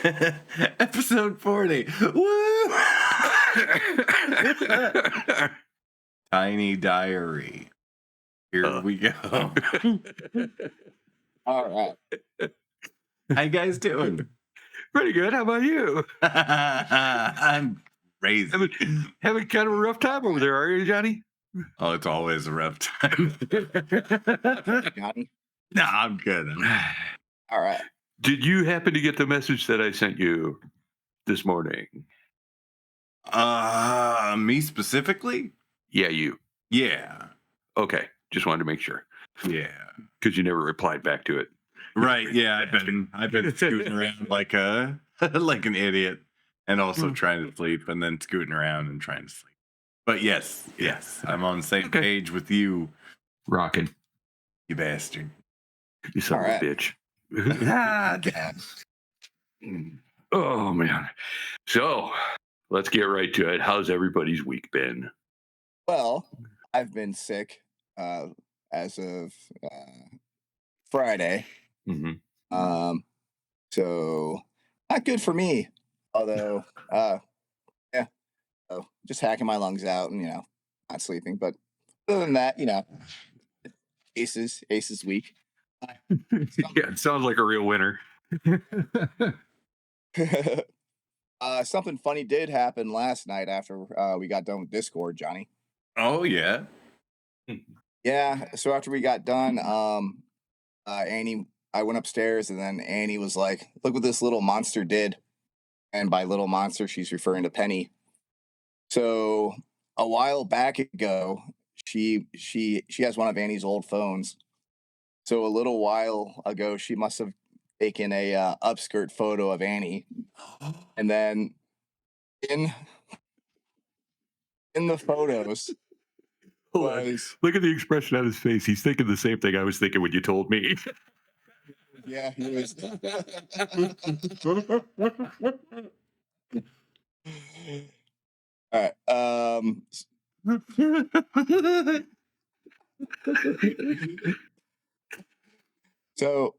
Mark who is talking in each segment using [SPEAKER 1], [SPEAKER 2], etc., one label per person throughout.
[SPEAKER 1] Episode 40. Woo! Tiny diary. Here we go.
[SPEAKER 2] All right.
[SPEAKER 1] How you guys doing?
[SPEAKER 3] Pretty good. How about you?
[SPEAKER 1] I'm crazy.
[SPEAKER 3] Having kind of a rough time over there, are you, Johnny?
[SPEAKER 1] Oh, it's always a rough time.
[SPEAKER 2] Johnny.
[SPEAKER 1] No, I'm good.
[SPEAKER 2] All right.
[SPEAKER 3] Did you happen to get the message that I sent you this morning?
[SPEAKER 1] Me specifically?
[SPEAKER 3] Yeah, you.
[SPEAKER 1] Yeah.
[SPEAKER 3] Okay. Just wanted to make sure.
[SPEAKER 1] Yeah.
[SPEAKER 3] Because you never replied back to it.
[SPEAKER 1] Right. Yeah. I've been scooting around like like an idiot, and also trying to sleep, and then scooting around and trying to sleep. But yes, I'm on the same page with you,
[SPEAKER 3] Rocking.
[SPEAKER 1] you bastard.
[SPEAKER 3] You son of a bitch. Oh, man. So let's get right to it. How's everybody's week been?
[SPEAKER 2] Well, I've been sick as of Friday.
[SPEAKER 3] Mm-hmm.
[SPEAKER 2] So not good for me. Although, so just hacking my lungs out and not sleeping. But other than that, Aces week.
[SPEAKER 3] Yeah, it sounds like a real winner.
[SPEAKER 2] Something funny did happen last night after we got done with Discord, Johnny.
[SPEAKER 1] Oh yeah.
[SPEAKER 2] Yeah. So after we got done, Annie, I went upstairs, and then Annie was like, "Look what this little monster did." And by little monster, she's referring to Penny. So a while back ago, she has one of Annie's old phones. So a little while ago, she must have taken a upskirt photo of Annie, and then in the photos was,
[SPEAKER 3] Look at the expression on his face. He's thinking the same thing I was thinking when you told me.
[SPEAKER 2] yeah, he was. All right. So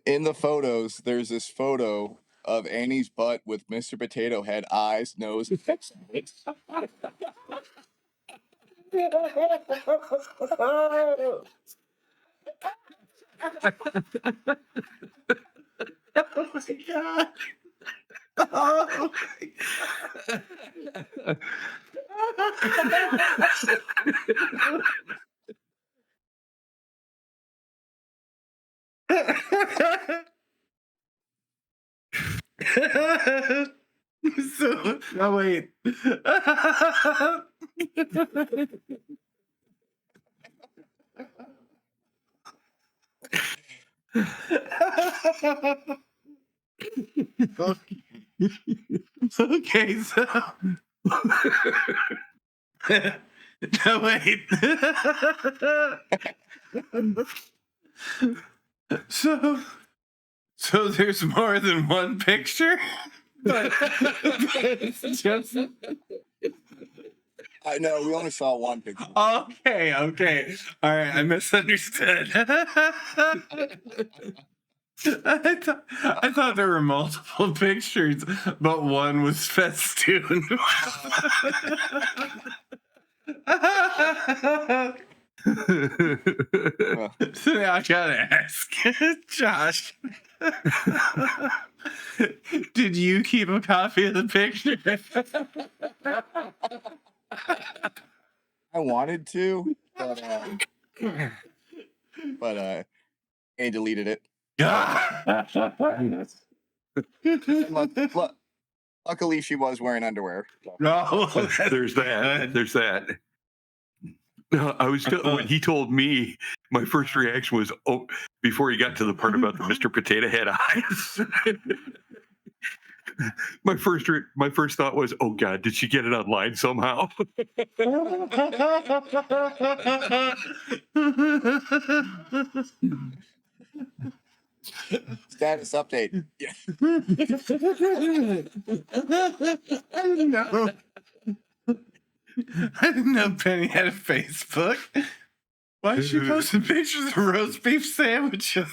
[SPEAKER 2] in the photos, there's this photo of Annie's butt with Mr. Potato Head eyes, nose, and lips.
[SPEAKER 1] Oh my god. Oh. So, no, wait. Okay, so. No, wait. So there's more than one picture? But it's just...
[SPEAKER 2] I know, we only saw one picture.
[SPEAKER 1] Okay. All right, I misunderstood. I thought there were multiple pictures, but one was festooned. So now I gotta ask, Josh, did you keep a copy of the picture?
[SPEAKER 2] I wanted to, but I deleted it. Luckily, she was wearing underwear.
[SPEAKER 1] No,
[SPEAKER 3] There's that. When he told me, my first reaction was, before he got to the part about the Mr. Potato Head eyes. my first thought was, oh God, did she get it online somehow?
[SPEAKER 2] Status update. Yeah.
[SPEAKER 1] No. I didn't know Penny had a Facebook. Why is she posting pictures of roast beef sandwiches?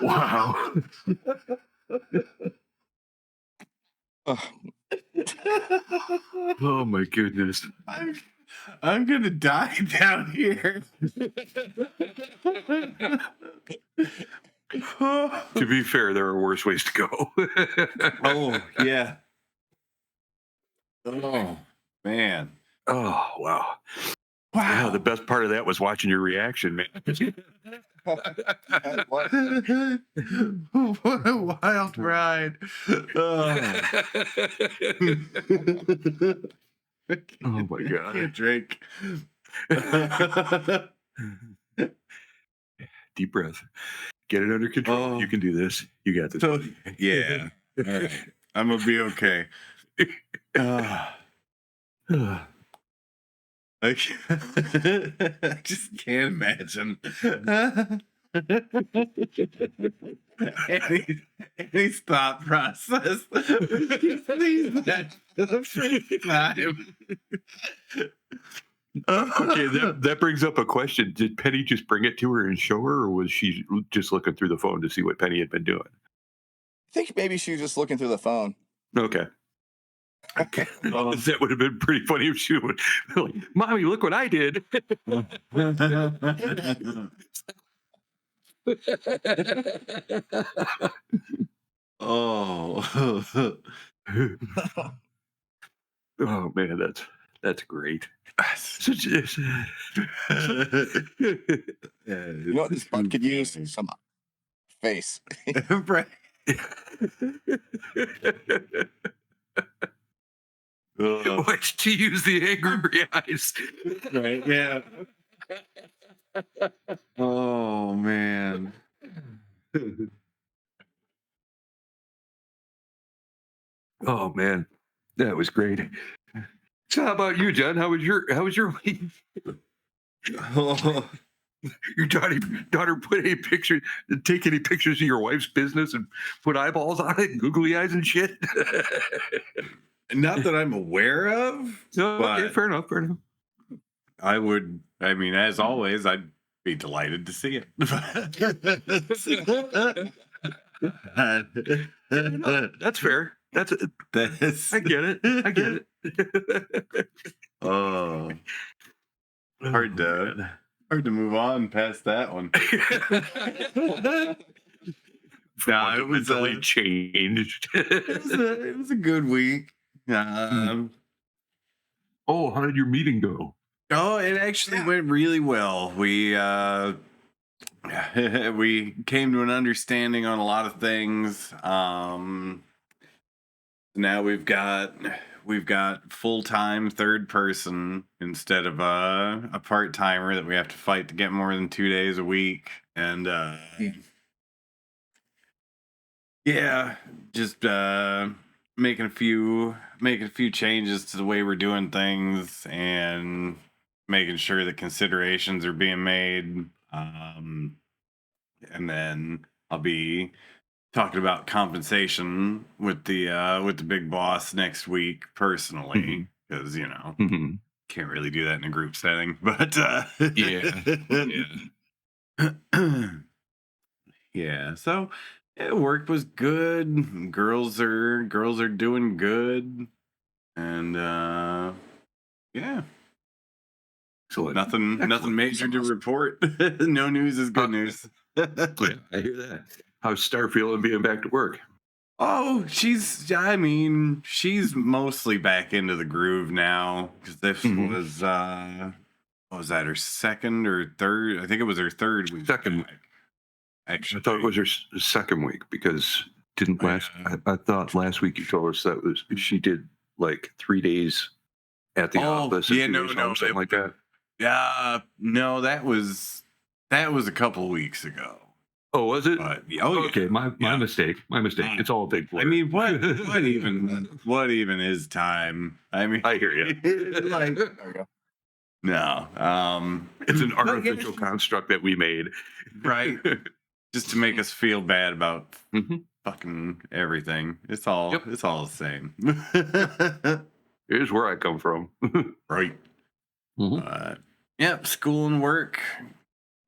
[SPEAKER 3] Wow. Oh my goodness.
[SPEAKER 1] I'm gonna die down here.
[SPEAKER 3] To be fair, there are worse ways to go.
[SPEAKER 1] Oh yeah. Oh man.
[SPEAKER 3] Oh wow.
[SPEAKER 1] Wow.
[SPEAKER 3] Yeah, the best part of that was watching your reaction, man.
[SPEAKER 2] What?
[SPEAKER 1] What a wild ride. Oh,
[SPEAKER 3] Oh my God.
[SPEAKER 1] Can't drink.
[SPEAKER 3] Deep breath. Get it under control.
[SPEAKER 1] Oh.
[SPEAKER 3] You can do this. You got this.
[SPEAKER 1] So, yeah. All right. I'm gonna be okay. I just can't imagine. Any thought process. Please, that for the first time.
[SPEAKER 3] Okay, that brings up a question. Did Penny just bring it to her and show her, or was she just looking through the phone to see what Penny had been doing?
[SPEAKER 2] I think maybe she was just looking through the phone.
[SPEAKER 3] Okay. That would have been pretty funny if she would, like, Mommy, look what I did.
[SPEAKER 1] Oh.
[SPEAKER 3] Oh man, that's great. Such
[SPEAKER 2] You know what this bud could use? Some face.
[SPEAKER 1] Right.
[SPEAKER 3] Watch to use the angry eyes.
[SPEAKER 1] Right. Yeah. Oh man.
[SPEAKER 3] Oh man, that was great. So how about you, John? How was your week?
[SPEAKER 1] Oh.
[SPEAKER 3] Your daughter put any picture, take any pictures of your wife's business and put eyeballs on it, googly eyes and shit?
[SPEAKER 1] Not that I'm aware of.
[SPEAKER 3] No, okay,
[SPEAKER 1] but
[SPEAKER 3] fair enough.
[SPEAKER 1] I mean, as always, I'd be delighted to see it.
[SPEAKER 3] That's fair.
[SPEAKER 1] That's,
[SPEAKER 3] I get it.
[SPEAKER 1] Oh, hard to move on past that one. Nah, it was
[SPEAKER 3] Fundamentally changed.
[SPEAKER 1] it was a good week.
[SPEAKER 3] Oh, how did your meeting go?
[SPEAKER 1] Oh, it actually went really well. We we came to an understanding on a lot of things. Now we've got full-time third person instead of a part-timer that we have to fight to get more than 2 days a week. And yeah, just making a few changes to the way we're doing things and making sure that considerations are being made. And then I'll be talking about compensation with the big boss next week personally, because can't really do that in a group setting. But yeah. So work was good. Girls are doing good, and yeah.
[SPEAKER 3] Excellent.
[SPEAKER 1] Nothing major to report. No news is good news.
[SPEAKER 3] Yeah, I hear that. How's Star feeling being back to work?
[SPEAKER 1] Oh, she's mostly back into the groove now, because this was what was that, her second or third? I think it was her third week.
[SPEAKER 3] Second.
[SPEAKER 1] Actually,
[SPEAKER 3] I thought it was her second week, because I thought last week you told us that was she did like 3 days at the office.
[SPEAKER 1] Yeah,
[SPEAKER 3] and
[SPEAKER 1] no,
[SPEAKER 3] something like that.
[SPEAKER 1] Yeah, no, that was a couple of weeks ago.
[SPEAKER 3] Oh, was it?
[SPEAKER 1] But,
[SPEAKER 3] okay, my mistake. It's all a big blur.
[SPEAKER 1] I mean, what even is time? I mean,
[SPEAKER 3] I hear you.
[SPEAKER 1] Like,
[SPEAKER 2] There we go.
[SPEAKER 1] no,
[SPEAKER 3] it's an artificial construct that we made,
[SPEAKER 1] right? Just to make us feel bad about fucking everything. It's all the same.
[SPEAKER 3] Here's where I come from.
[SPEAKER 1] Right.
[SPEAKER 3] Mhm.
[SPEAKER 1] Yep, school and work.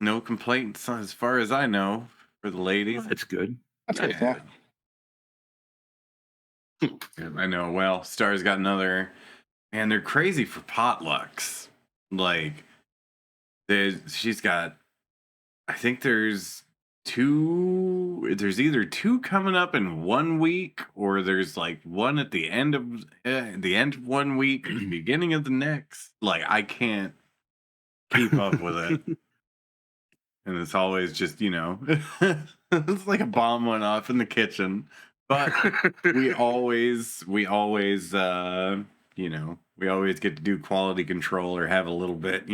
[SPEAKER 1] No complaints as far as I know for the ladies.
[SPEAKER 3] That's good.
[SPEAKER 2] That's good. Yeah.
[SPEAKER 1] Yeah, I know. Well, Star's got another, and they're crazy for potlucks. Like, she's got, I think there's either two coming up in 1 week, or there's like one at the end of 1 week, the beginning of the next. Like, I can't keep up with it. And it's always just, it's like a bomb went off in the kitchen. But we always we always get to do quality control or have a little bit,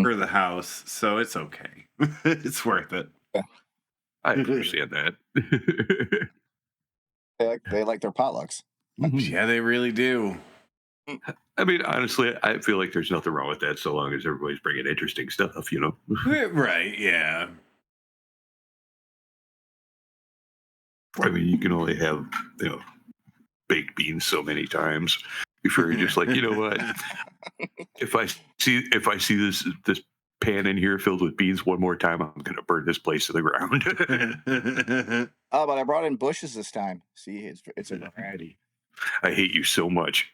[SPEAKER 1] for the house. So it's okay. It's worth it.
[SPEAKER 3] I understand that.
[SPEAKER 2] They like their potlucks.
[SPEAKER 1] Yeah, they really do.
[SPEAKER 3] I mean, honestly, I feel like there's nothing wrong with that so long as everybody's bringing interesting stuff,
[SPEAKER 1] Right, yeah.
[SPEAKER 3] I mean, you can only have, baked beans so many times before you're just like, you know what? If I see this pan in here filled with beans one more time, I'm gonna burn this place to the ground.
[SPEAKER 2] Oh, but I brought in bushes this time. See, it's a variety.
[SPEAKER 3] I hate you so much.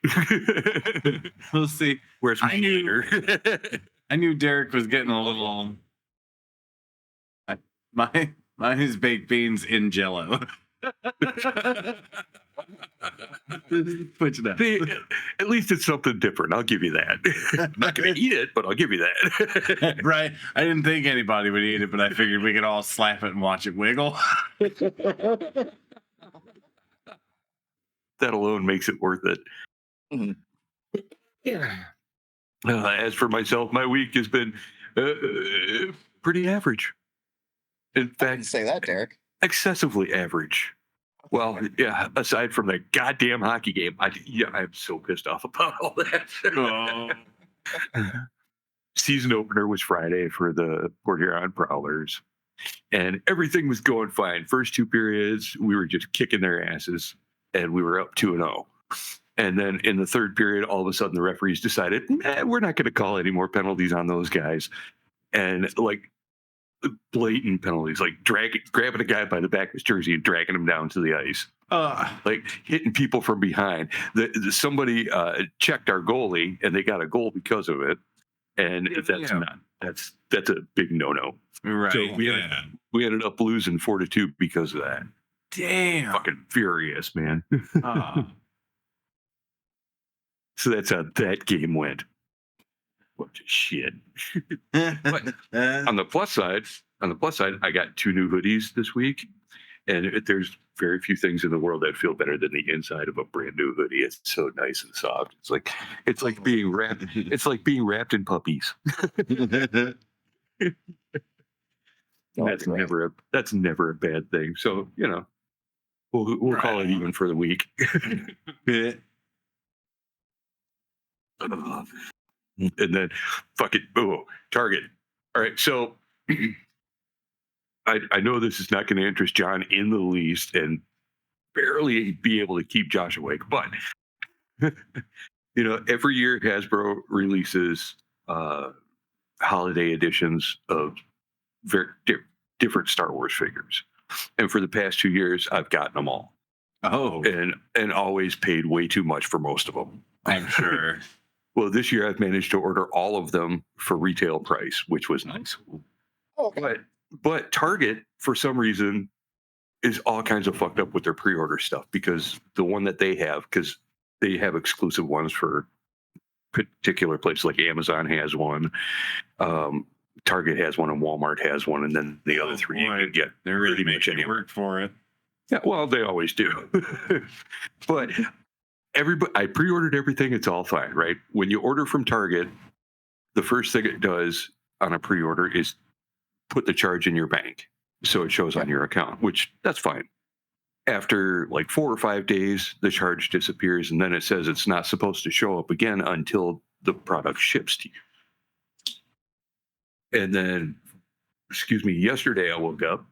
[SPEAKER 1] We'll see.
[SPEAKER 3] Where's my later?
[SPEAKER 1] I knew Derek was getting a little. Mine is baked beans in Jello. Switch it up.
[SPEAKER 3] See, at least it's something different. I'll give you that. I'm not gonna eat it, but I'll give you that.
[SPEAKER 1] Right. I didn't think anybody would eat it, but I figured we could all slap it and watch it wiggle.
[SPEAKER 3] That alone makes it worth it.
[SPEAKER 2] Mhm.
[SPEAKER 3] Yeah. As for myself, my week has been pretty average. In
[SPEAKER 2] I didn't
[SPEAKER 3] fact,
[SPEAKER 2] say that, Derek.
[SPEAKER 3] excessively average. Well, yeah. Aside from the goddamn hockey game, I'm so pissed off about all that.
[SPEAKER 1] Oh.
[SPEAKER 3] Season opener was Friday for the Port Huron Prowlers, and everything was going fine. First two periods, we were just kicking their asses, and we were up 2-0. And then in the third period, all of a sudden, the referees decided, we're not going to call any more penalties on those guys. And like blatant penalties, like grabbing a guy by the back of his jersey and dragging him down to the ice. Like hitting people from behind. Somebody checked our goalie, and they got a goal because of it. And that's a big no-no.
[SPEAKER 1] Right.
[SPEAKER 3] So we ended up losing 4-2 because of that.
[SPEAKER 1] Damn.
[SPEAKER 3] Fucking furious, man. So that's how that game went. What shit. But on the plus side, I got 2 new hoodies this week, and there's very few things in the world that feel better than the inside of a brand new hoodie. It's so nice and soft. It's like being wrapped. It's like being wrapped in puppies. That's never a bad thing. So we'll call it even for the week. And then Target. All right, so I know this is not going to interest John in the least and barely be able to keep Josh awake, but every year Hasbro releases holiday editions of very different Star Wars figures, and for the past 2 years I've gotten them all.
[SPEAKER 1] Oh,
[SPEAKER 3] and always paid way too much for most of them.
[SPEAKER 1] I'm sure.
[SPEAKER 3] Well, this year I've managed to order all of them for retail price, which was nice.
[SPEAKER 2] Oh, okay.
[SPEAKER 3] But Target, for some reason, is all kinds of fucked up with their pre-order stuff, because the one that they have, because they have exclusive ones for particular places, like Amazon has one, Target has one, and Walmart has one, and then the other three you can get.
[SPEAKER 1] They're really making you work for it.
[SPEAKER 3] Yeah, well, they always do. But I pre-ordered everything. It's all fine, right? When you order from Target, the first thing it does on a pre-order is put the charge in your bank, so it shows on your account, which that's fine. After like 4 or 5 days, the charge disappears, and then it says it's not supposed to show up again until the product ships to you. And then, yesterday I woke up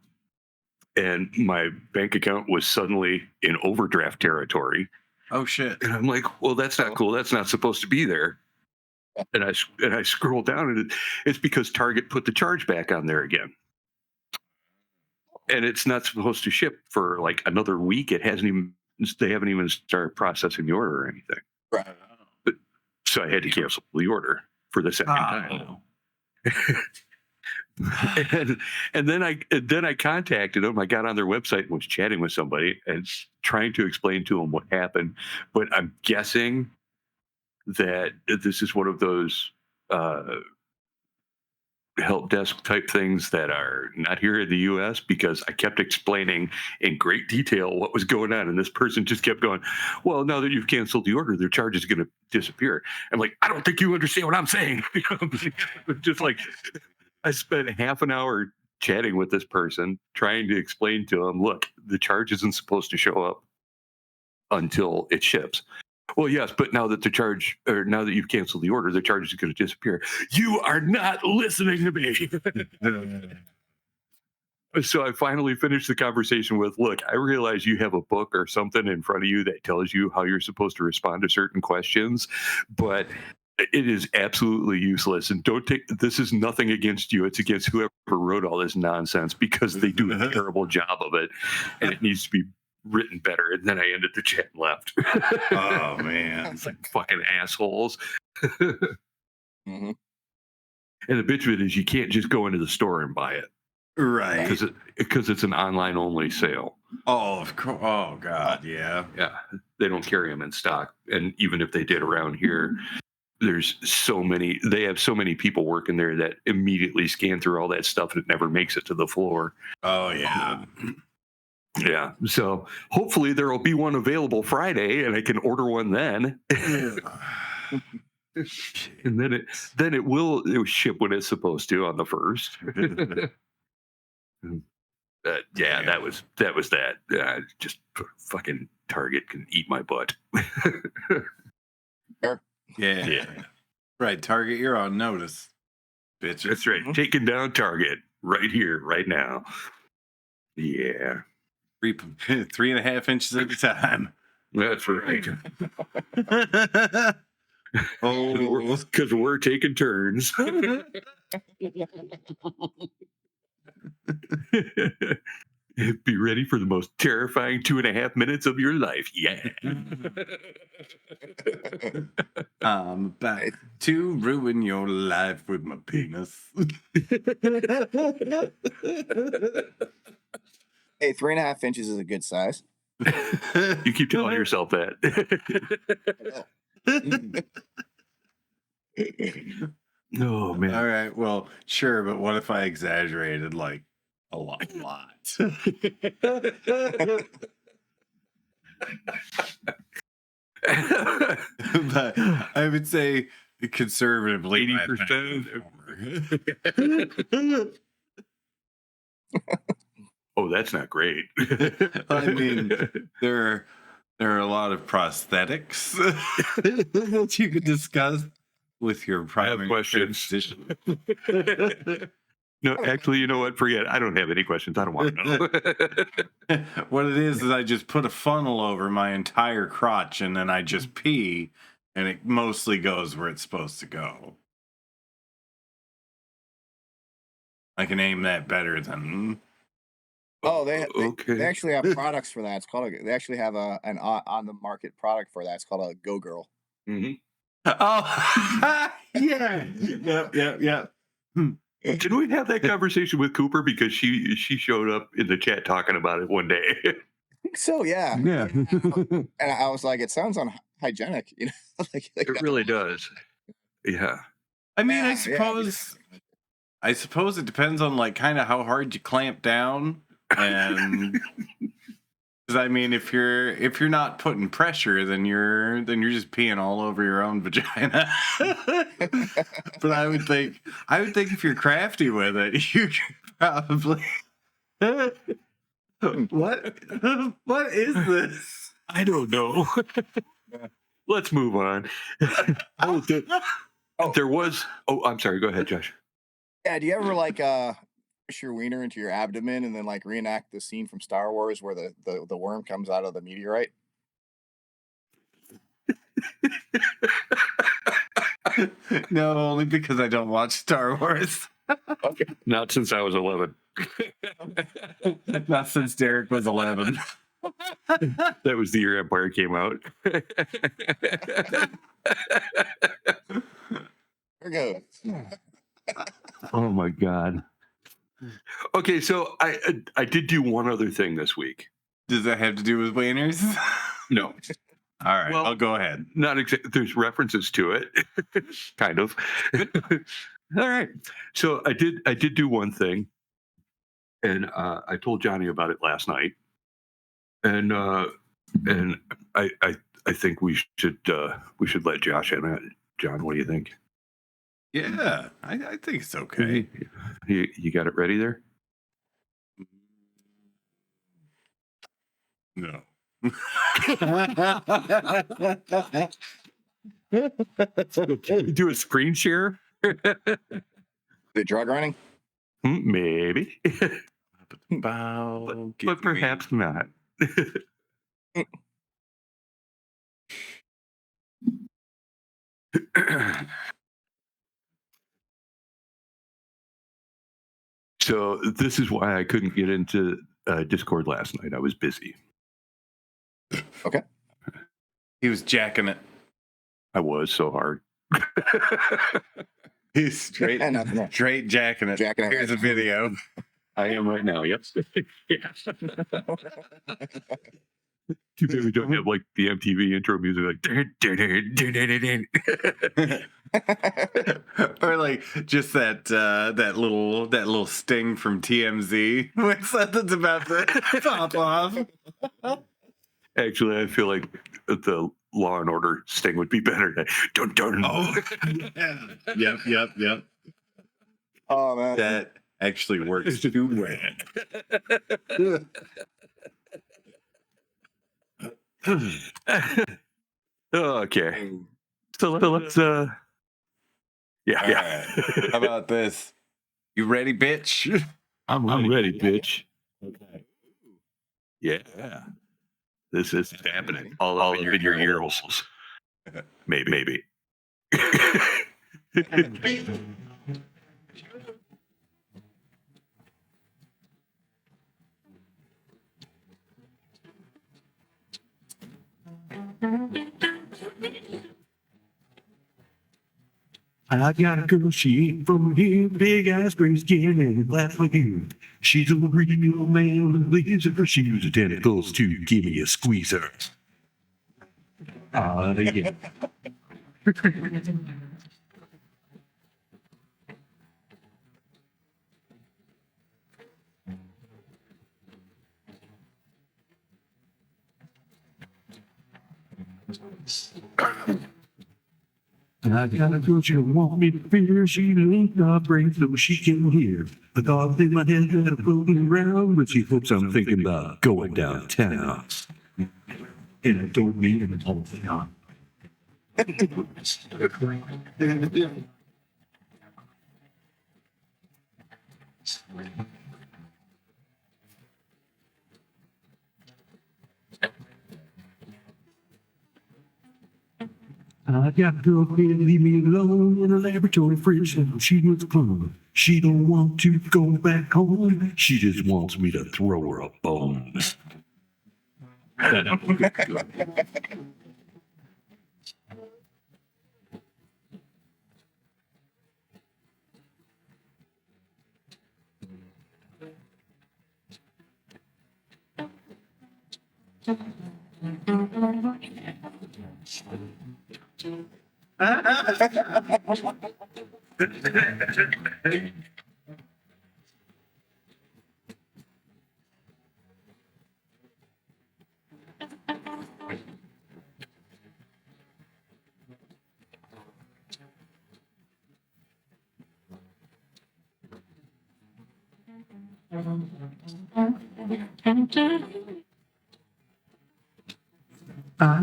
[SPEAKER 3] and my bank account was suddenly in overdraft territory.
[SPEAKER 1] Oh shit.
[SPEAKER 3] And I'm like, well, that's not cool. That's not supposed to be there. And I scroll down, and it's because Target put the charge back on there again. And it's not supposed to ship for like another week. They haven't even started processing the order or anything.
[SPEAKER 2] Right.
[SPEAKER 3] So I had to cancel the order for the second time. and then I contacted them. I got on their website and was chatting with somebody and trying to explain to them what happened. But I'm guessing that this is one of those help desk type things that are not here in the US, because I kept explaining in great detail what was going on. And this person just kept going, well, now that you've canceled the order, their charge is going to disappear. I'm like, I don't think you understand what I'm saying. Just like, I spent half an hour chatting with this person, trying to explain to them, look, the charge isn't supposed to show up until it ships. Well, yes, but now that now that you've canceled the order, the charge is going to disappear. You are not listening to me. So I finally finished the conversation with, look, I realize you have a book or something in front of you that tells you how you're supposed to respond to certain questions, but it is absolutely useless. And this is nothing against you. It's against whoever wrote all this nonsense, because they do a terrible job of it, and it needs to be written better. And then I ended the chat and left.
[SPEAKER 1] Oh man.
[SPEAKER 3] It's like fucking assholes.
[SPEAKER 2] Mm-hmm.
[SPEAKER 3] And the bitch of it is, you can't just go into the store and buy it.
[SPEAKER 1] Right.
[SPEAKER 3] Because it's an online only sale.
[SPEAKER 1] Oh, of course. Oh god, yeah.
[SPEAKER 3] Yeah. They don't carry them in stock. And even if they did around here, there's they have so many people working there that immediately scan through all that stuff, and it never makes it to the floor.
[SPEAKER 1] Oh yeah.
[SPEAKER 3] Yeah. So hopefully there will be one available Friday, and I can order one then. And then it will ship when it's supposed to on the 1st. Yeah, that was that. Just fucking Target can eat my butt.
[SPEAKER 2] Sure.
[SPEAKER 1] Yeah. Right, Target, you're on notice, bitches.
[SPEAKER 3] That's right. Taking down Target right here, right now. Yeah.
[SPEAKER 1] 3.5 inches at a time.
[SPEAKER 3] That's right.
[SPEAKER 1] Oh,
[SPEAKER 3] Because we're taking turns. Be ready for the most terrifying 2.5 minutes of your life. Yeah.
[SPEAKER 1] I'm about to ruin your life with my penis.
[SPEAKER 2] Hey, 3.5 inches is a good size.
[SPEAKER 3] You keep telling yourself that. Oh man.
[SPEAKER 1] All right, well, sure, but what if I exaggerated like a lot? But I would say conservatively
[SPEAKER 3] 80%. Oh, that's not great.
[SPEAKER 1] I mean, there are a lot of prosthetics that you could discuss with your primary
[SPEAKER 3] questions.
[SPEAKER 1] physician.
[SPEAKER 3] No, actually, you know what? Forget it. I don't have any questions. I don't want to know.
[SPEAKER 1] What it is I just put a funnel over my entire crotch, and then I just pee, and it mostly goes where it's supposed to go. I can aim that better than.
[SPEAKER 2] Oh, they
[SPEAKER 3] Okay.
[SPEAKER 2] actually have products for that. They actually have an on the market product for that. It's called a Go Girl.
[SPEAKER 3] Mm-hmm.
[SPEAKER 1] Oh, yeah. Yep.
[SPEAKER 3] Did we have that conversation with Cooper? Because she showed up in the chat talking about it one day.
[SPEAKER 2] I think so, yeah.
[SPEAKER 1] Yeah.
[SPEAKER 2] And I was like, it sounds unhygienic, you know. like
[SPEAKER 3] It really does. Yeah.
[SPEAKER 1] I mean,
[SPEAKER 2] Yeah,
[SPEAKER 1] I suppose it depends on like kind of how hard you clamp down, and because I mean, if you're not putting pressure, then you're just peeing all over your own vagina. But I would think if you're crafty with it, you could probably. What is this?
[SPEAKER 3] I don't know. Let's move on. There was. Oh, I'm sorry. Go ahead, Josh.
[SPEAKER 2] Yeah, do you ever like push your wiener into your abdomen and then like reenact the scene from Star Wars where the worm comes out of the meteorite?
[SPEAKER 1] No, only because I don't watch Star Wars.
[SPEAKER 2] Okay.
[SPEAKER 3] Not since I was 11.
[SPEAKER 1] Not since Derek was 11.
[SPEAKER 3] That was the year Empire came out.
[SPEAKER 2] Here goes.
[SPEAKER 3] Oh my god. Okay, so I did do one other thing this week.
[SPEAKER 1] Does that have to do with wieners?
[SPEAKER 3] No,
[SPEAKER 1] All right,
[SPEAKER 3] Well-
[SPEAKER 1] I'll go ahead.
[SPEAKER 3] not exactly. There's references to it, kind of. All right. So I did do one thing, and I told Johnny about it last night, and I think we should let Josh in it. John, what do you think?
[SPEAKER 1] Yeah, I think it's okay.
[SPEAKER 3] You got it ready there?
[SPEAKER 1] No.
[SPEAKER 3] Do a screen share?
[SPEAKER 2] The drug running?
[SPEAKER 3] Maybe,
[SPEAKER 1] Bow,
[SPEAKER 3] but perhaps not. So this is why I couldn't get into Discord last night. I was busy.
[SPEAKER 1] He was jacking it.
[SPEAKER 3] I was so hard.
[SPEAKER 1] He's straight
[SPEAKER 2] Nothing.
[SPEAKER 1] straight jacking it.
[SPEAKER 2] Jacking it.
[SPEAKER 1] Here's a video.
[SPEAKER 3] I am right now. Yep. Yeah. Too bad we don't have like the MTV intro music, like.
[SPEAKER 1] Or like just that little sting from TMZ when something's about to pop off.
[SPEAKER 3] Actually, I feel like the Law and Order sting would be better. Dun, dun.
[SPEAKER 1] Oh, yeah. Yep.
[SPEAKER 2] Oh man.
[SPEAKER 1] That actually works too well.
[SPEAKER 3] Okay, so let's yeah.
[SPEAKER 1] All right. How about this? You ready, bitch?
[SPEAKER 3] I'm ready, bitch.
[SPEAKER 1] Okay.
[SPEAKER 3] Yeah, this is happening all up in your ear holes. Maybe. I got a girl, she ain't from here, big eyes, gray skin, and laugh like you. She's a real man who believes her. She uses tentacles to give me a squeezer. Yeah. I got a girl, she don't want me to fear. She ain't got brains so she can hear. The thoughts in my head that are floating around, but she hopes I'm thinking about going downtown. And I don't mean it all the time. I got a girl can't leave me alone in a laboratory fridge and she was plumb. She don't want to go back home. She just wants me to throw her a bone. I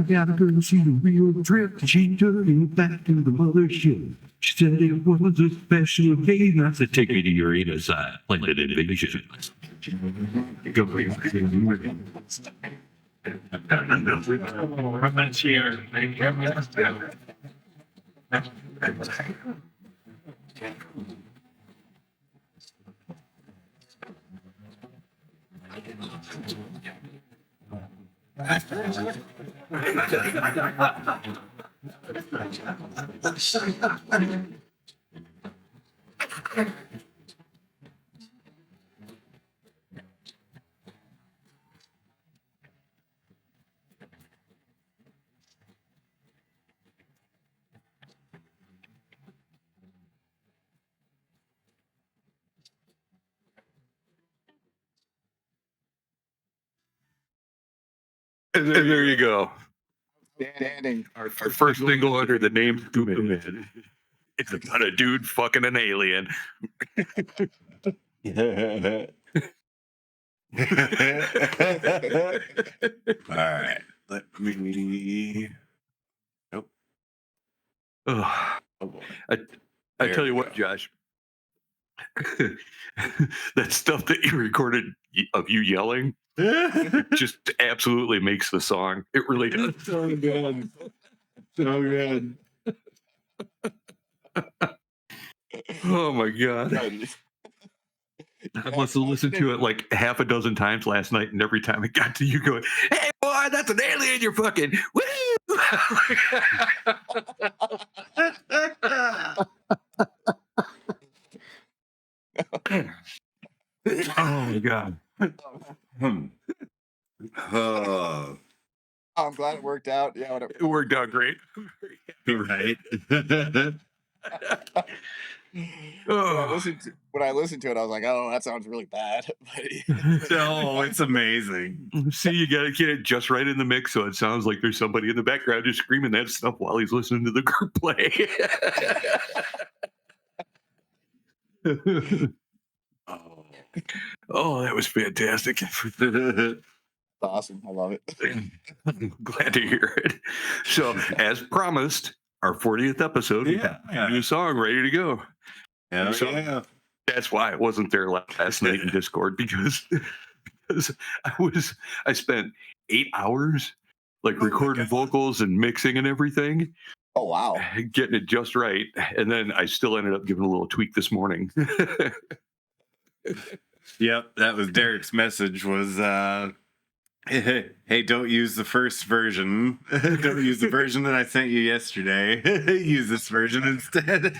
[SPEAKER 3] got a girl, she's a real trip. She took me back to the mothership. She said it was a special occasion. I said, take me to your inner side, planet invasion. Go And there you go.
[SPEAKER 2] Standing.
[SPEAKER 3] Our first single under the name Stupid. It's about a dude fucking an alien.
[SPEAKER 1] All right. Let me. Nope.
[SPEAKER 3] Ugh.
[SPEAKER 1] Oh boy.
[SPEAKER 3] I
[SPEAKER 1] There
[SPEAKER 3] tell you
[SPEAKER 1] we
[SPEAKER 3] what,
[SPEAKER 1] go.
[SPEAKER 3] Josh. That stuff that you recorded of you yelling just absolutely makes the song. It really does.
[SPEAKER 1] So good. So good.
[SPEAKER 3] Oh my god. I must have listened to it like half a dozen times last night, and every time it got to you going, "Hey boy, that's an alien! You're fucking woo!" Oh my god.
[SPEAKER 1] Oh,
[SPEAKER 2] I'm glad it worked out. Yeah, whatever.
[SPEAKER 3] It worked out great.
[SPEAKER 1] right.
[SPEAKER 3] Oh.
[SPEAKER 2] When I listened to it, I was like, "Oh, that sounds really bad."
[SPEAKER 1] No, it's amazing.
[SPEAKER 3] See, you got to get it just right in the mix, so it sounds like there's somebody in the background just screaming that stuff while he's listening to the group play.
[SPEAKER 1] Oh.
[SPEAKER 3] Oh, that was fantastic.
[SPEAKER 2] Awesome. I love it.
[SPEAKER 3] I'm glad to hear it. So, as promised, our 40th episode, we have a new song ready to go.
[SPEAKER 1] Hell
[SPEAKER 3] So-
[SPEAKER 1] yeah.
[SPEAKER 3] That's why I wasn't there last night in Discord because I spent 8 hours like
[SPEAKER 1] my
[SPEAKER 3] recording
[SPEAKER 1] God.
[SPEAKER 3] vocals and mixing and everything,
[SPEAKER 2] Oh wow.
[SPEAKER 3] getting it just right, and then I still ended up giving a little tweak this morning.
[SPEAKER 1] Yep, that was Derek's message was hey, don't use the first version. Don't use the version that I sent you yesterday. Use this version instead.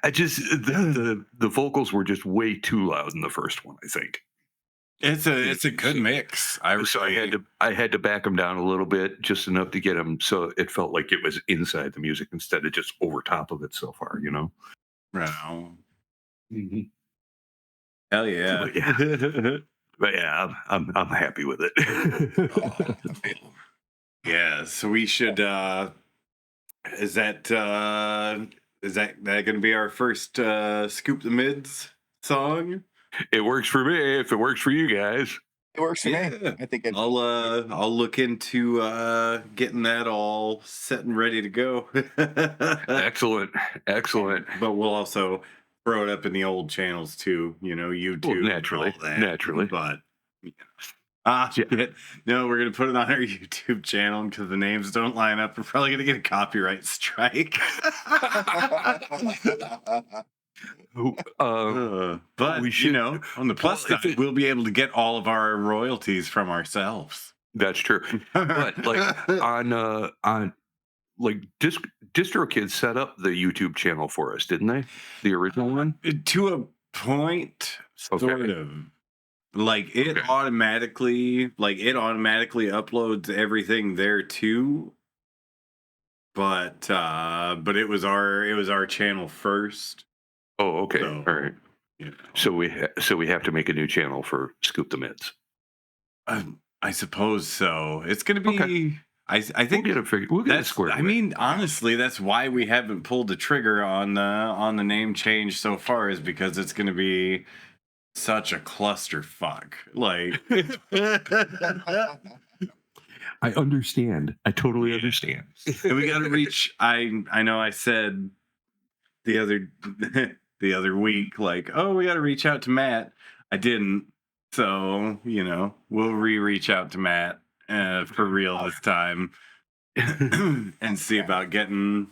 [SPEAKER 3] I just the vocals were just way too loud in the first one, I think.
[SPEAKER 1] It's a good mix.
[SPEAKER 3] So I had to back them down a little bit, just enough to get them so it felt like it was inside the music instead of just over top of it so far, you know.
[SPEAKER 1] Right on. Hell yeah.
[SPEAKER 3] But yeah, I'm happy with it.
[SPEAKER 1] Yeah, so we should is that gonna be our first Scoop the Mids song?
[SPEAKER 3] It works for me. If it works for you guys,
[SPEAKER 2] It works for me.
[SPEAKER 1] Yeah.
[SPEAKER 2] I think it.
[SPEAKER 1] I'll look into getting that all set and ready to go.
[SPEAKER 3] excellent.
[SPEAKER 1] But we'll also throw it up in the old channels too, you know, YouTube.
[SPEAKER 3] Well,
[SPEAKER 1] and
[SPEAKER 3] naturally.
[SPEAKER 1] all that. But shit. No, we're gonna put it on our YouTube channel because the names don't line up. We're probably gonna get a copyright strike. But
[SPEAKER 3] we should-
[SPEAKER 1] you know, on the plus
[SPEAKER 3] well, if
[SPEAKER 1] side,
[SPEAKER 3] it-
[SPEAKER 1] we'll be able to get all of our royalties from ourselves.
[SPEAKER 3] That's true. But like on like DistroKid set up the YouTube channel for us, didn't they? The original one?
[SPEAKER 1] To a point, sort
[SPEAKER 3] Okay.
[SPEAKER 1] of. Like it
[SPEAKER 3] Okay.
[SPEAKER 1] automatically uploads everything there too. But it was our channel first.
[SPEAKER 3] Oh, okay.
[SPEAKER 1] So,
[SPEAKER 3] All right.
[SPEAKER 1] you know.
[SPEAKER 3] So we have to make a new channel for Scoop the Mids.
[SPEAKER 1] I suppose so. It's gonna be.
[SPEAKER 3] Okay.
[SPEAKER 1] I think
[SPEAKER 3] We'll get it figured. We'll get it
[SPEAKER 1] that's.
[SPEAKER 3] squared.
[SPEAKER 1] I
[SPEAKER 3] away.
[SPEAKER 1] mean, honestly, that's why we haven't pulled the trigger on the name change so far, is because it's gonna be such a clusterfuck. Like.
[SPEAKER 3] I understand. I totally understand.
[SPEAKER 1] And we got to reach. I know. I said the other week, like, oh, we got to reach out to Matt. I didn't. So, we'll reach out to Matt for real this time and see about getting.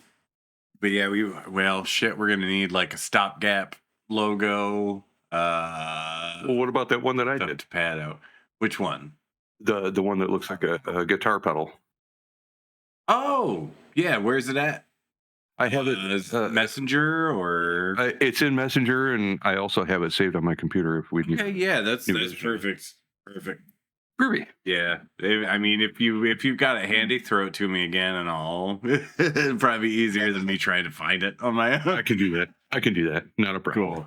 [SPEAKER 1] But yeah, shit, we're gonna need like a stopgap logo.
[SPEAKER 3] Well, what about that one that I
[SPEAKER 1] Stuff
[SPEAKER 3] did?
[SPEAKER 1] to pad out. Which one?
[SPEAKER 3] The one that looks like a guitar pedal.
[SPEAKER 1] Oh, yeah. Where's it at?
[SPEAKER 3] I have it.
[SPEAKER 1] Messenger or?
[SPEAKER 3] It's in Messenger, and I also have it saved on my computer if we need.
[SPEAKER 1] Okay, yeah, that's
[SPEAKER 3] New
[SPEAKER 1] perfect. Perfect.
[SPEAKER 3] Groovy.
[SPEAKER 1] Yeah, I mean, if you've got it handy, throw it to me again, and I'll. It'd probably be easier than me trying to find it on my own.
[SPEAKER 3] I can do that. Not a problem.
[SPEAKER 1] Cool.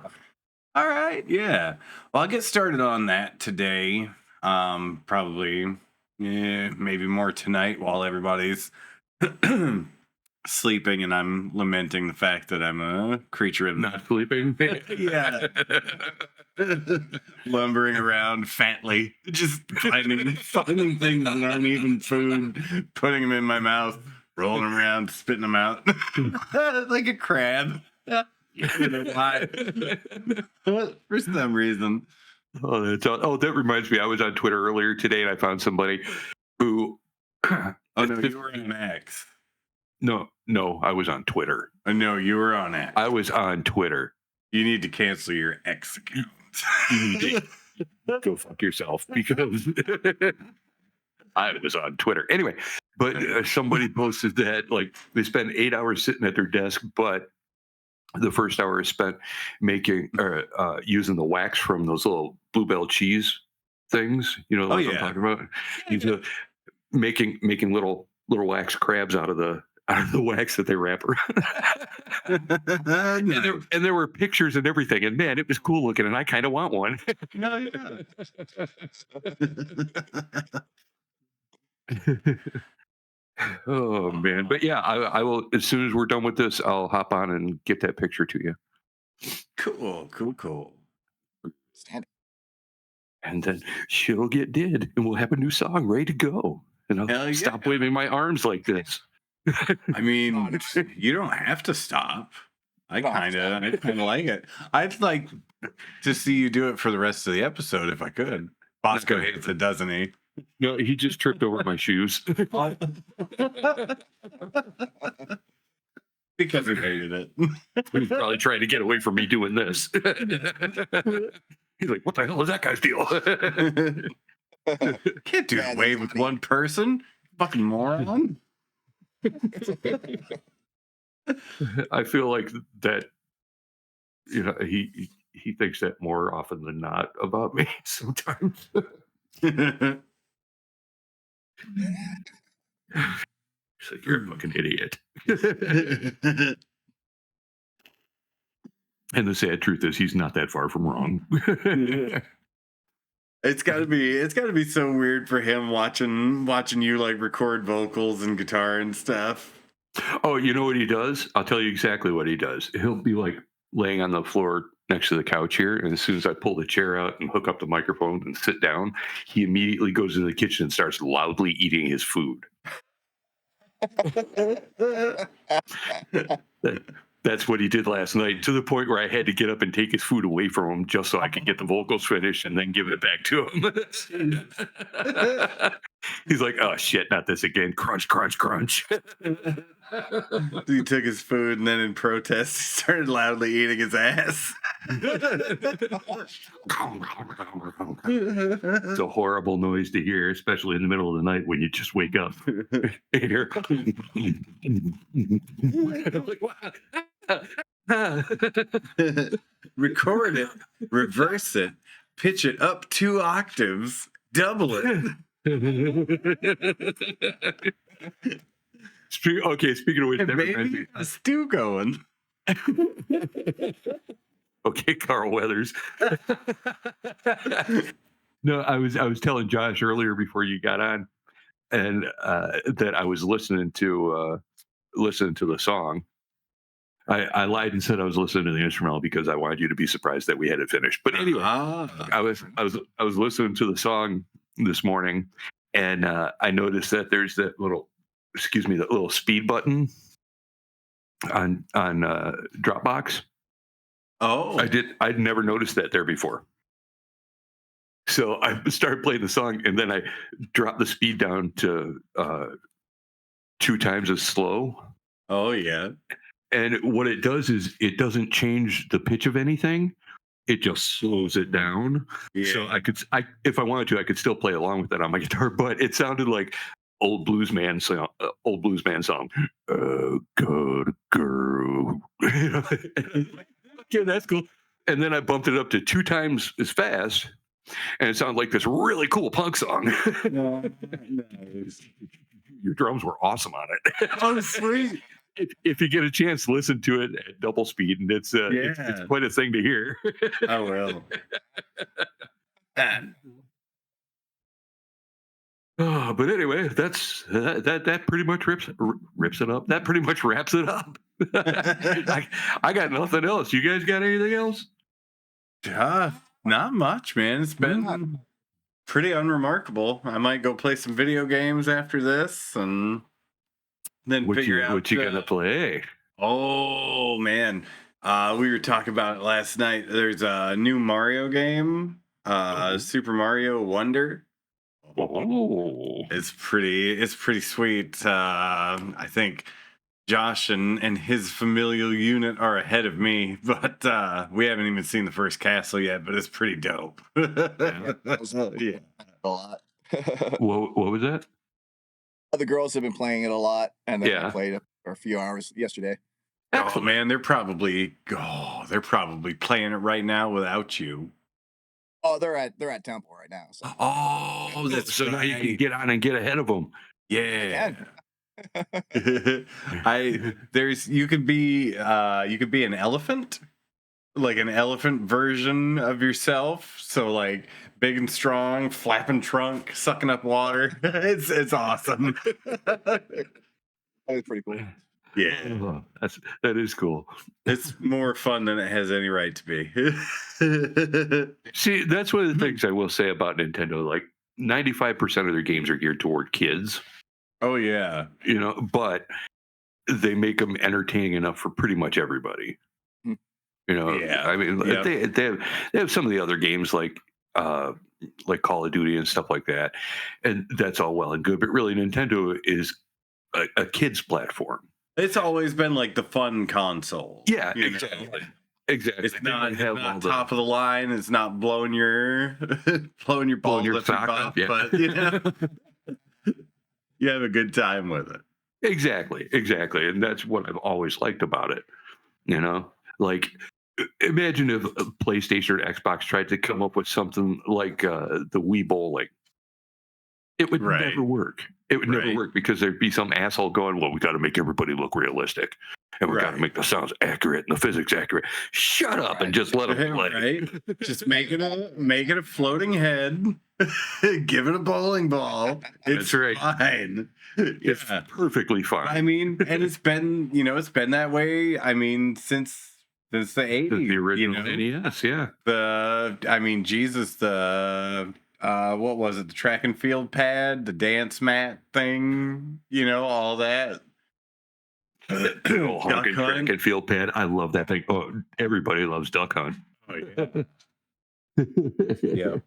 [SPEAKER 1] All right, yeah. Well, I'll get started on that today. Probably, maybe more tonight while everybody's sleeping, and I'm lamenting the fact that I'm a creature of
[SPEAKER 3] Not sleeping.
[SPEAKER 1] yeah. Lumbering around fatly, just finding things that aren't even food, putting them in my mouth, rolling them around, spitting them out like a crab. I don't know why. For some reason.
[SPEAKER 3] That reminds me. I was on Twitter earlier today, and I found somebody who.
[SPEAKER 1] Oh no, you were on X.
[SPEAKER 3] No, I was on Twitter.
[SPEAKER 1] Oh no, you were on X.
[SPEAKER 3] I was on Twitter.
[SPEAKER 1] You need to cancel your X account.
[SPEAKER 3] You need to go fuck yourself because I was on Twitter. Anyway, but somebody posted that like they spend 8 hours sitting at their desk, but the first hour is spent making using the wax from those little Bluebell cheese things. You know what I'm talking about? Making little wax crabs out of the wax that they wrap around. And there were pictures and everything, and man, it was cool looking, and I kind of want one.
[SPEAKER 1] No, yeah.
[SPEAKER 3] Oh man, but yeah, I will as soon as we're done with this, I'll hop on and get that picture to you.
[SPEAKER 1] Cool.
[SPEAKER 3] And then she'll get did, and we'll have a new song ready to go. And I'll stop waving my arms like this.
[SPEAKER 1] I mean, you don't have to stop. I kind of like it. I'd like to see you do it for the rest of the episode if I could. Bosco hates it, doesn't he?
[SPEAKER 3] No, he just tripped over my shoes.
[SPEAKER 1] Because he hated it.
[SPEAKER 3] He's probably trying to get away from me doing this. He's like, what the hell is that guy's deal?
[SPEAKER 1] Can't do away with one person. Fucking moron.
[SPEAKER 3] I feel like that, he thinks that more often than not about me sometimes. He's like, you're a fucking idiot. And the sad truth is he's not that far from wrong.
[SPEAKER 1] It's gotta be so weird for him watching you like record vocals and guitar and stuff.
[SPEAKER 3] Oh, you know what he does? I'll tell you exactly what he does. He'll be like laying on the floor next to the couch here, and as soon as I pull the chair out and hook up the microphone and sit down, he immediately goes into the kitchen and starts loudly eating his food. That's what he did last night, to the point where I had to get up and take his food away from him just so I could get the vocals finished and then give it back to him. He's like, oh shit, not this again. Crunch, crunch, crunch.
[SPEAKER 1] He took his food and then in protest he started loudly eating his ass.
[SPEAKER 3] It's a horrible noise to hear, especially in the middle of the night when you just wake up. Hear.
[SPEAKER 1] Record it, reverse it, pitch it up 2 octaves, double it.
[SPEAKER 3] Speaking of which,
[SPEAKER 1] And maybe a stew going.
[SPEAKER 3] Okay, Carl Weathers. No, I was telling Josh earlier before you got on, and that I was listening to the song. I lied and said I was listening to the instrumental because I wanted you to be surprised that we had it finished. But anyway, I was listening to the song this morning, and I noticed that there's that little speed button on Dropbox.
[SPEAKER 1] Oh,
[SPEAKER 3] I'd never noticed that there before. So I started playing the song, and then I dropped the speed down to 2 times as slow.
[SPEAKER 1] Oh yeah.
[SPEAKER 3] And what it does is it doesn't change the pitch of anything. It just slows it down. So
[SPEAKER 1] Yeah.
[SPEAKER 3] if I wanted to, I could still play along with it on my guitar. But it sounded like old bluesman song. Good girl. Yeah, that's cool. And then I bumped it up to 2 times as fast, and it sounded like this really cool punk song.
[SPEAKER 1] Nice.
[SPEAKER 3] Your drums were awesome on it.
[SPEAKER 1] Oh, sweet.
[SPEAKER 3] If you get a chance, listen to it at double speed, and it's
[SPEAKER 1] Yeah.
[SPEAKER 3] quite a thing to hear.
[SPEAKER 1] I will.
[SPEAKER 3] But anyway, that pretty much rips it up. That pretty much wraps it up. I got nothing else. You guys got anything else?
[SPEAKER 1] Not much, man. It's been pretty unremarkable. I might go play some video games after this, and then
[SPEAKER 3] What
[SPEAKER 1] figure out
[SPEAKER 3] you gonna play?
[SPEAKER 1] Oh man, we were talking about it last night. There's a new Mario game, Super Mario Wonder.
[SPEAKER 3] Oh,
[SPEAKER 1] It's pretty sweet. I think Josh and his familial unit are ahead of me, but we haven't even seen the first castle yet. But it's pretty dope. Yeah.
[SPEAKER 2] A lot.
[SPEAKER 3] what was that?
[SPEAKER 2] The girls have been playing it a lot, and then
[SPEAKER 3] Yeah.
[SPEAKER 2] I played it for a few hours yesterday.
[SPEAKER 1] Oh man, they're probably playing it right now without you.
[SPEAKER 2] Oh, they're at Temple right now. So
[SPEAKER 1] Oh, that's
[SPEAKER 3] So now you can get on and get ahead of them.
[SPEAKER 1] Yeah. You could be an elephant, like an elephant version of yourself. So like big and strong, flapping trunk, sucking up water. It's awesome.
[SPEAKER 2] that was pretty cool.
[SPEAKER 1] Yeah.
[SPEAKER 3] That is cool.
[SPEAKER 1] It's more fun than it has any right to be.
[SPEAKER 3] See, that's one of the things I will say about Nintendo. Like 95% of their games are geared toward kids.
[SPEAKER 1] Oh yeah.
[SPEAKER 3] But they make them entertaining enough for pretty much everybody.
[SPEAKER 1] Yeah.
[SPEAKER 3] I mean,
[SPEAKER 1] Yep.
[SPEAKER 3] they have some of the other games like Call of Duty and stuff like that, and that's all well and good. But really, Nintendo is a kids platform.
[SPEAKER 1] It's always been like the fun console.
[SPEAKER 3] Yeah,
[SPEAKER 1] you know?
[SPEAKER 3] exactly.
[SPEAKER 1] It's not top of the line. It's not blowing your balls
[SPEAKER 3] your
[SPEAKER 1] up
[SPEAKER 3] sock
[SPEAKER 1] your
[SPEAKER 3] up,
[SPEAKER 1] butt, but you have a good time with it.
[SPEAKER 3] Exactly, and that's what I've always liked about it. Like imagine if PlayStation or Xbox tried to come up with something like the Wii Bowling. It would never work. It would never work because there'd be some asshole going, "Well, we got to make everybody look realistic, and we got to make the sounds accurate and the physics accurate." Shut up and just let them play.
[SPEAKER 1] Just make it a floating head. Give it a bowling ball. It's fine.
[SPEAKER 3] It's perfectly fine.
[SPEAKER 1] I mean, and it's been that way. I mean, since the 80s,
[SPEAKER 3] the original NES, yeah.
[SPEAKER 1] What was it? The track and field pad, the dance mat thing, all that.
[SPEAKER 3] Honking track and field pad. I love that thing. Oh, everybody loves Duck Hunt.
[SPEAKER 1] Oh, yeah. Yeah.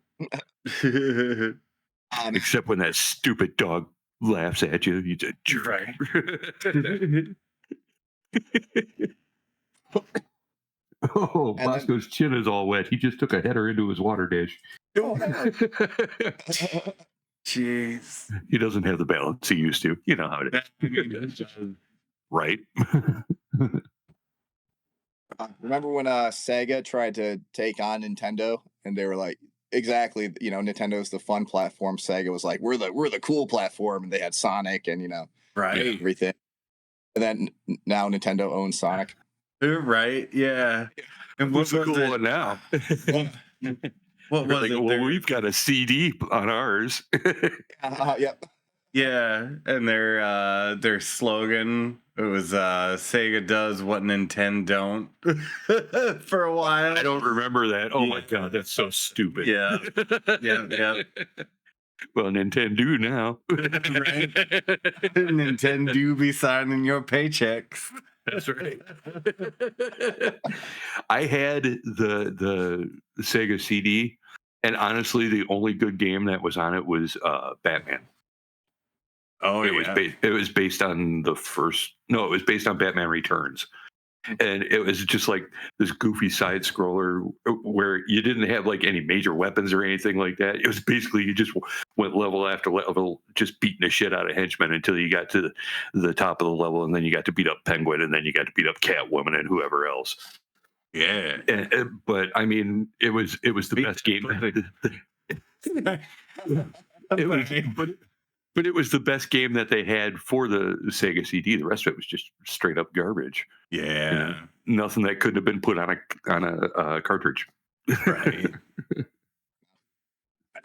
[SPEAKER 3] Except when that stupid dog laughs at you. You just
[SPEAKER 1] Right.
[SPEAKER 3] Oh, Bosco's chin is all wet. He just took a header into his water dish.
[SPEAKER 1] Jeez.
[SPEAKER 3] He doesn't have the balance he used to. You know how it is. Right?
[SPEAKER 2] Remember when Sega tried to take on Nintendo, and they were like, exactly, Nintendo's the fun platform. Sega was like, we're the cool platform, and they had Sonic and everything. And then now Nintendo owns Sonic.
[SPEAKER 1] Right? Yeah.
[SPEAKER 3] And what's the cool one now?
[SPEAKER 1] What was it?
[SPEAKER 3] Well, we've got a CD on ours.
[SPEAKER 2] Yep.
[SPEAKER 1] Yeah, and their slogan, it was Sega does what Nintendo don't. For a while.
[SPEAKER 3] I don't remember that. Oh my god, that's so stupid.
[SPEAKER 1] Yeah. Yeah.
[SPEAKER 3] Well, Nintendo now.
[SPEAKER 1] Right? Nintendo be signing your paychecks.
[SPEAKER 3] That's right. I had the Sega CD, And honestly, the only good game that was on it was Batman.
[SPEAKER 1] Oh
[SPEAKER 3] It was
[SPEAKER 1] yeah.
[SPEAKER 3] it was based on the first. No, it was based on Batman Returns, and it was just like this goofy side scroller where you didn't have like any major weapons or anything like that. It was basically you just went level after level, just beating the shit out of henchmen until you got to the top of the level, and then you got to beat up Penguin, and then you got to beat up Catwoman and whoever else.
[SPEAKER 1] Yeah.
[SPEAKER 3] But I mean, it was the best game. It was, but it was the best game that they had for the Sega CD. The rest of it was just straight up garbage.
[SPEAKER 1] Yeah.
[SPEAKER 3] You know, nothing that couldn't have been put on a cartridge.
[SPEAKER 1] Right.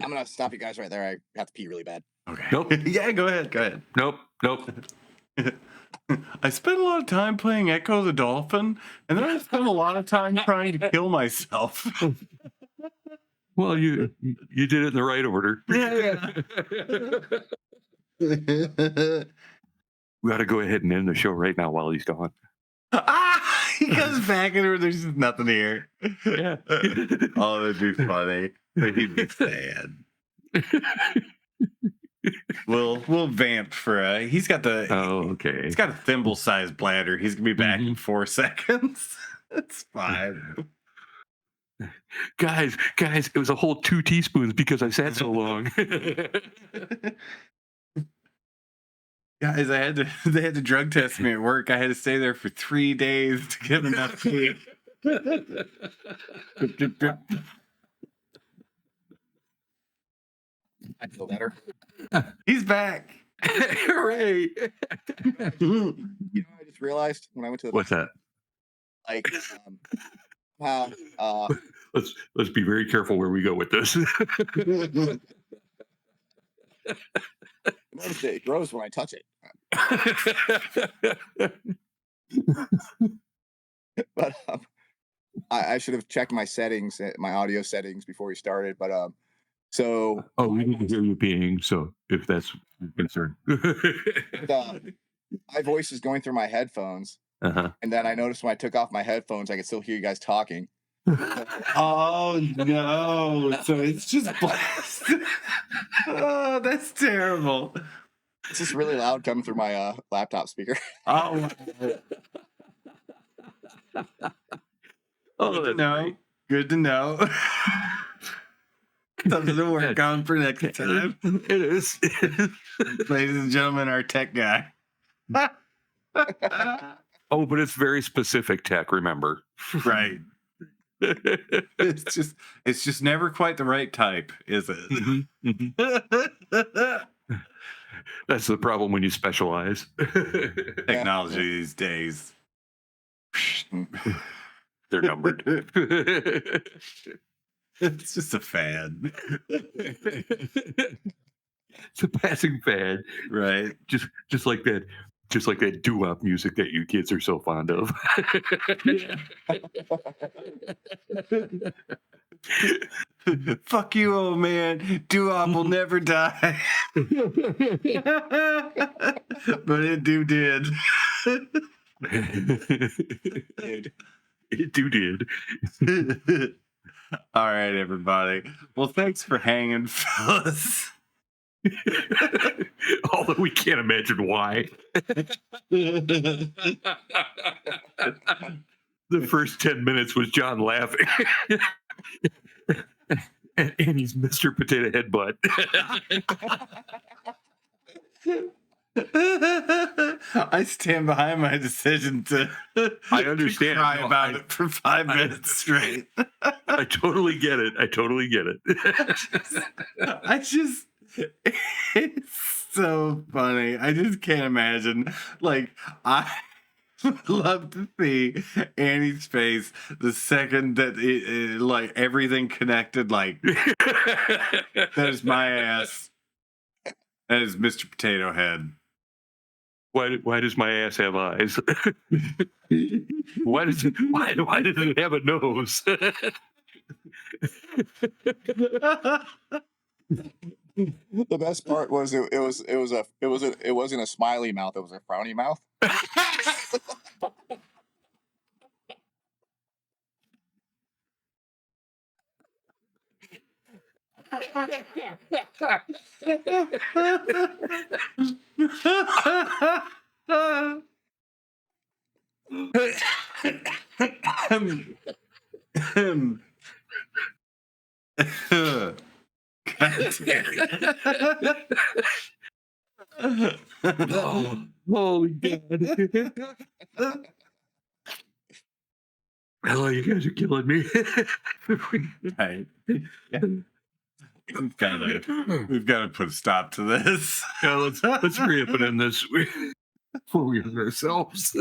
[SPEAKER 2] I'm gonna stop you guys right there. I have to pee really bad.
[SPEAKER 1] Okay.
[SPEAKER 3] Nope.
[SPEAKER 1] Yeah, go ahead. Go ahead.
[SPEAKER 3] Nope.
[SPEAKER 1] I spent a lot of time playing Echo the Dolphin, and then I spent a lot of time trying to kill myself.
[SPEAKER 3] Well, you did it in the right order.
[SPEAKER 1] Yeah.
[SPEAKER 3] We got to go ahead and end the show right now while he's gone.
[SPEAKER 1] He comes back and there's just nothing here.
[SPEAKER 3] Yeah.
[SPEAKER 1] Oh, that'd be funny. But he'd be sad. We'll vamp for he's got the
[SPEAKER 3] okay.
[SPEAKER 1] He's got a thimble-sized bladder. He's gonna be back in 4 seconds. It's fine.
[SPEAKER 3] Guys, it was a whole 2 teaspoons because I sat so long.
[SPEAKER 1] Guys, they had to drug test me at work. I had to stay there for 3 days to get enough pee.
[SPEAKER 2] I feel better.
[SPEAKER 1] He's back.
[SPEAKER 3] Hooray!
[SPEAKER 2] You know what I just realized when I went to the
[SPEAKER 3] What's that?
[SPEAKER 2] like how
[SPEAKER 3] Let's be very careful where we go with this.
[SPEAKER 2] notice it grows when I touch it. But I should have checked my settings, my audio settings before we started. But so
[SPEAKER 3] Oh, we need to hear you peeing. So if that's your concern,
[SPEAKER 2] my voice is going through my headphones, and then I noticed when I took off my headphones, I could still hear you guys talking.
[SPEAKER 1] Oh no! So it's just blasted. Oh, that's terrible.
[SPEAKER 2] It's just really loud coming through my laptop speaker.
[SPEAKER 1] Oh,
[SPEAKER 3] oh,
[SPEAKER 1] good to
[SPEAKER 3] that's
[SPEAKER 1] know.
[SPEAKER 3] great.
[SPEAKER 1] Good to know. Something to work on for next time.
[SPEAKER 3] It is.
[SPEAKER 1] Ladies and gentlemen, our tech guy.
[SPEAKER 3] Oh, but it's very specific tech. Remember,
[SPEAKER 1] Right. It's just never quite the right type, is it?
[SPEAKER 3] That's the problem when you specialize.
[SPEAKER 1] Technology these days.
[SPEAKER 3] They're numbered.
[SPEAKER 1] It's just a fad.
[SPEAKER 3] It's a passing fad,
[SPEAKER 1] Right.
[SPEAKER 3] just like that doo-wop music that you kids are so fond of.
[SPEAKER 1] Fuck you, old man. Doo-wop will never die. But it did.
[SPEAKER 2] Dude.
[SPEAKER 3] It did.
[SPEAKER 1] All right, everybody. Well, thanks for hanging, fellas.
[SPEAKER 3] Although we can't imagine why. The first 10 minutes was John laughing. And he's Mr. Potato Head Butt.
[SPEAKER 1] I stand behind my decision to
[SPEAKER 3] I understand.
[SPEAKER 1] cry
[SPEAKER 3] No,
[SPEAKER 1] about it for 5 minutes straight.
[SPEAKER 3] I totally get it.
[SPEAKER 1] It's so funny. I just can't imagine. Like, I would love to see Annie's face the second that like everything connected. Like, that is my ass. That is Mr. Potato Head.
[SPEAKER 3] Why does my ass have eyes? Why does it have a nose?
[SPEAKER 2] The best part was it wasn't a smiley mouth, it was a frowny mouth.
[SPEAKER 3] Oh, holy God. Oh, you guys are killing me.
[SPEAKER 1] Right. Yeah. We've got to put a stop to this.
[SPEAKER 3] Yeah, let's hurry up and end this before we hurt ourselves.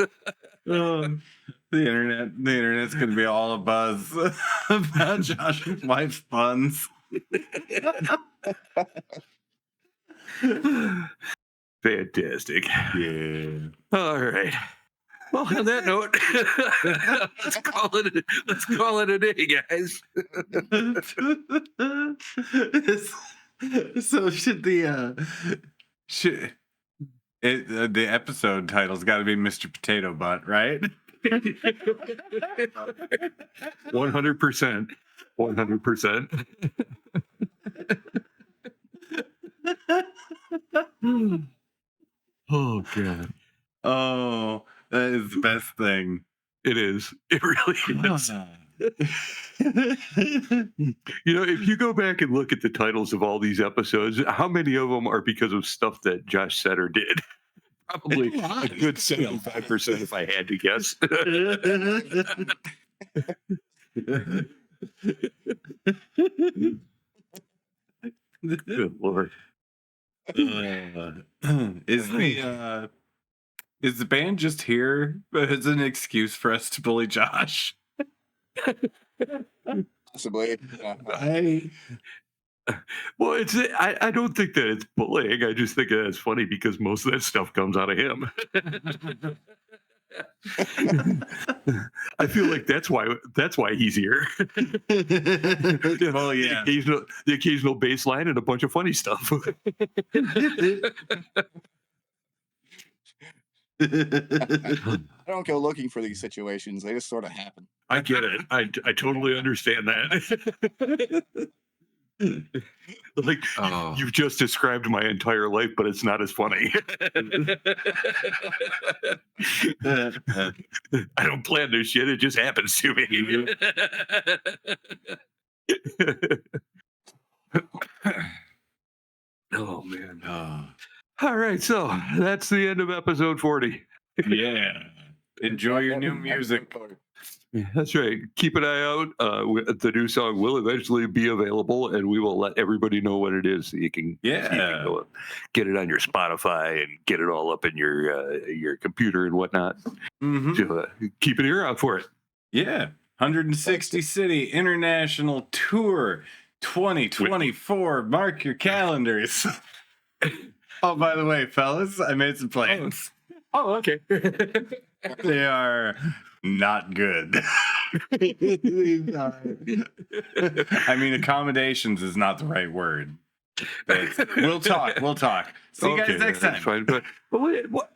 [SPEAKER 1] The internet's gonna be all a buzz about Josh's wife's puns.
[SPEAKER 3] Fantastic.
[SPEAKER 1] Yeah.
[SPEAKER 3] All right. Well, on that note, let's call it a day, guys.
[SPEAKER 1] So the episode title's got to be Mr. Potato Butt, right?
[SPEAKER 3] 100%. 100%. Oh, God.
[SPEAKER 1] Oh, that is the best thing.
[SPEAKER 3] It is. It really is. If you go back and look at the titles of all these episodes, how many of them are because of stuff that Josh said or did? Probably a good 75% if I had to guess. Good Lord.
[SPEAKER 1] Is the band just here as an excuse for us to bully Josh?
[SPEAKER 2] Possibly.
[SPEAKER 3] Well, I don't think that it's bullying. I just think that it's funny because most of that stuff comes out of him. I feel like that's why he's here.
[SPEAKER 1] Oh yeah,
[SPEAKER 3] the occasional bass line and a bunch of funny stuff.
[SPEAKER 2] I don't go looking for these situations; they just sort of happen.
[SPEAKER 3] I get it. I totally understand that. Like, you've just described my entire life, but it's not as funny. I don't plan this shit; it just happens to me. Oh man. All right, so that's the end of episode 40.
[SPEAKER 1] Yeah. Enjoy your new music.
[SPEAKER 3] Yeah, that's right. Keep an eye out. The new song will eventually be available, and we will let everybody know what it is, so you can, go get it on your Spotify and get it all up in your computer and whatnot.
[SPEAKER 1] Mm-hmm.
[SPEAKER 3] So, keep an ear out for it.
[SPEAKER 1] Yeah, 160 City International Tour 2024. Mark your calendars. Oh, by the way, fellas, I made some plans.
[SPEAKER 3] Oh, okay.
[SPEAKER 1] They are not good. I mean, accommodations is not the right word. We'll talk. See you guys next time.
[SPEAKER 3] Fine, but what?